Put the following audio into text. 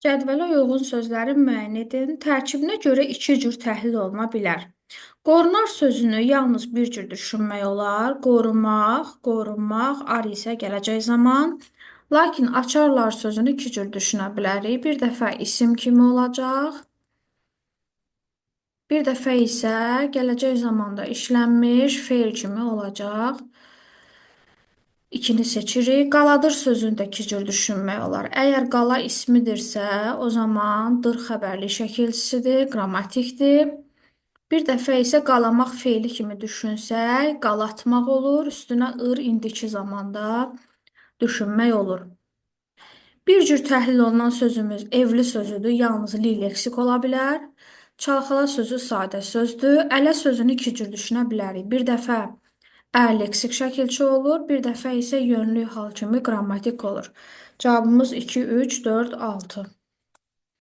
Cədvələ uyğun sözləri müəyyən edin. Tərkibinə görə iki cür təhlil oluna bilər. Qorunar sözünü yalnız bir cür düşünmək olar. Qorumaq, qorunmaq, ar isə gələcək zaman. Lakin açarlar sözünü iki cür düşünə bilərik. Bir dəfə isim kimi olacaq, bir dəfə isə gələcək zamanda işlənmiş fe'l kimi olacaq. İkini seçirik. Qaladır sözünü də iki cür düşünmək olar. Əgər qala ismidirsə, o zaman dır xəbərli şəkilçisidir, qrammatikdir. Bir dəfə isə qalamaq feili kimi düşünsək, qalatmaq olur, üstünə ır indiki zamanda düşünmək olur. Bir cür təhlil olunan sözümüz evli sözüdür, yalnız li leksik ola bilər. Çalxala sözü sadə sözdür. Ələ sözünü iki cür düşünə bilərik. Bir dəfə leksik şəkilçi olur, bir dəfə isə yönlü hal kimi qrammatik olur. Cavabımız 2, 3, 4, 6.